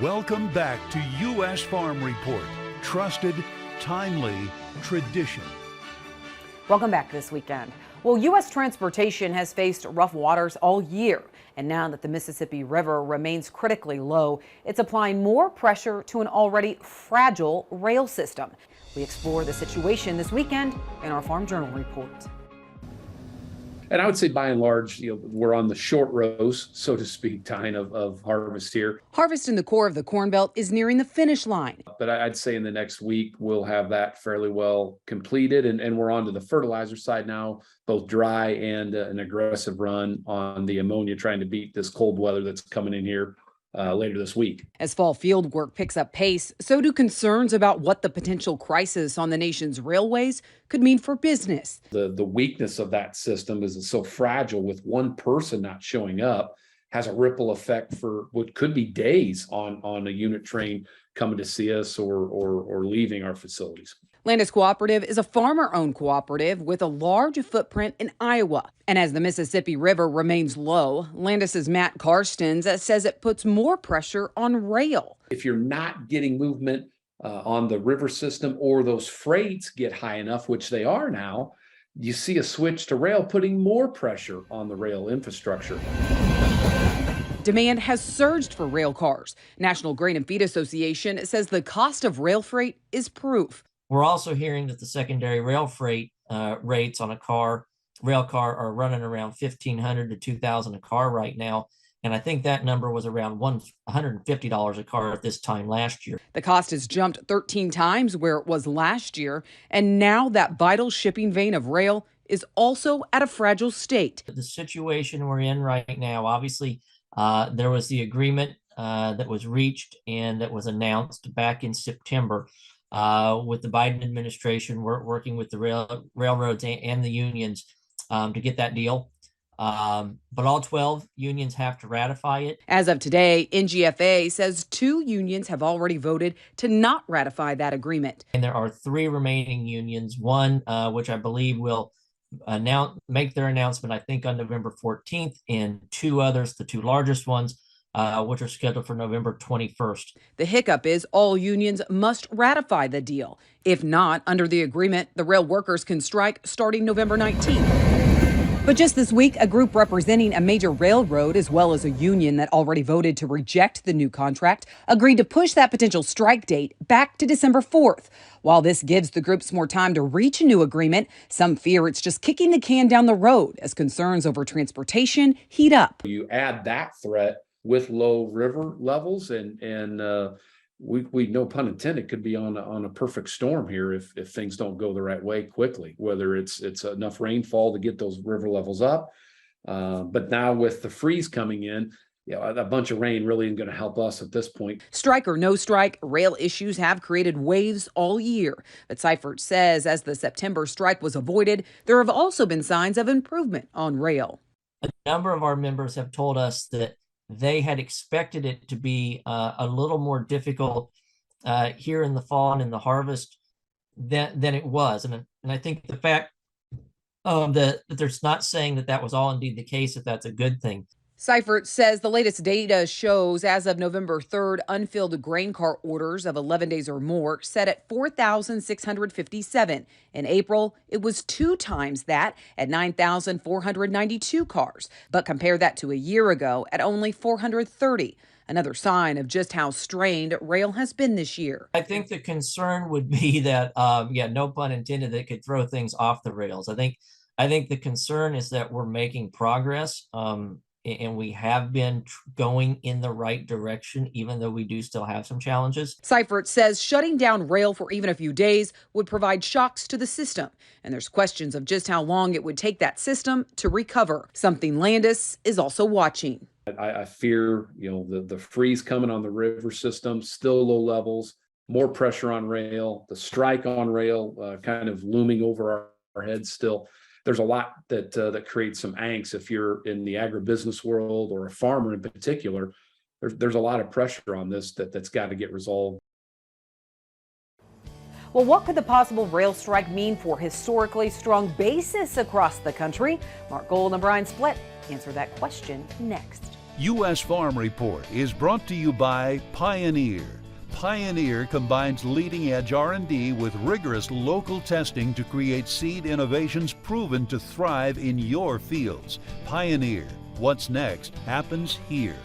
Welcome back to U.S. Farm Report. Trusted, timely, tradition. Welcome back this weekend. Well, U.S. transportation has faced rough waters all year. And now that the Mississippi River remains critically low, it's applying more pressure to an already fragile rail system. We explore the situation this weekend in our Farm Journal report. And I would say by and large, we're on the short rows, so to speak, Tyne, of harvest here. Harvest in the core of the Corn Belt is nearing the finish line. But I'd say in the next week, we'll have that fairly well completed. And we're on to the fertilizer side now, both dry and an aggressive run on the ammonia, trying to beat this cold weather that's coming in here later this week. As fall field work picks up pace, so do concerns about what the potential crisis on the nation's railways could mean for business. The weakness of that system is it's so fragile. With one person not showing up has a ripple effect for what could be days on a unit train coming to see us or leaving our facilities. Landus Cooperative is a farmer-owned cooperative with a large footprint in Iowa. And as the Mississippi River remains low, Landus's Matt Carstens says it puts more pressure on rail. If you're not getting movement on the river system, or those freights get high enough, which they are now, you see a switch to rail, putting more pressure on the rail infrastructure. Demand has surged for rail cars. National Grain and Feed Association says the cost of rail freight is proof. We're also hearing that the secondary rail freight rates on a rail car are running around $1,500 to $2,000 a car right now. And I think that number was around $150 a car at this time last year. The cost has jumped 13 times where it was last year. And now that vital shipping vein of rail is also at a fragile state. The situation we're in right now, obviously, there was the agreement that was reached and that was announced back in September. With the Biden administration, we're working with the railroads and the unions to get that deal. But all 12 unions have to ratify it. As of today, NGFA says 2 unions have already voted to not ratify that agreement. And there are 3 remaining unions, one which I believe will make their announcement, I think, on November 14th, and 2 others, the 2 largest ones, which are scheduled for November 21st. The hiccup is all unions must ratify the deal. If not, under the agreement, the rail workers can strike starting November 19th. But just this week, a group representing a major railroad, as well as a union that already voted to reject the new contract, agreed to push that potential strike date back to December 4th. While this gives the groups more time to reach a new agreement, some fear it's just kicking the can down the road as concerns over transportation heat up. You add that threat with low river levels, and we no pun intended, could be on a perfect storm here if things don't go the right way quickly, whether it's enough rainfall to get those river levels up. But now with the freeze coming in, a bunch of rain really isn't going to help us at this point. Strike or no strike, rail issues have created waves all year. But Seifert says as the September strike was avoided, there have also been signs of improvement on rail. A number of our members have told us that they had expected it to be a little more difficult here in the fall and in the harvest than it was. And I think the fact that they're not saying that was all indeed the case, that that's a good thing. Seifert says the latest data shows as of November 3rd, unfilled grain car orders of 11 days or more set at 4,657. In April, it was 2 times that at 9,492 cars. But compare that to a year ago at only 430. Another sign of just how strained rail has been this year. I think the concern would be that, no pun intended, that could throw things off the rails. I think the concern is that we're making progress. And we have been going in the right direction, even though we do still have some challenges. Seifert says shutting down rail for even a few days would provide shocks to the system. And there's questions of just how long it would take that system to recover, something Landus is also watching. I fear, the freeze coming on the river system, still low levels, more pressure on rail, the strike on rail kind of looming over our heads still. There's a lot that creates some angst if you're in the agribusiness world or a farmer in particular. There's a lot of pressure on this that's got to get resolved. Well, what could the possible rail strike mean for historically strong basis across the country? Mark Gold and Brian Splitt answer that question next. U.S. Farm Report is brought to you by Pioneer. Pioneer combines leading-edge R&D with rigorous local testing to create seed innovations proven to thrive in your fields. Pioneer, what's next happens here.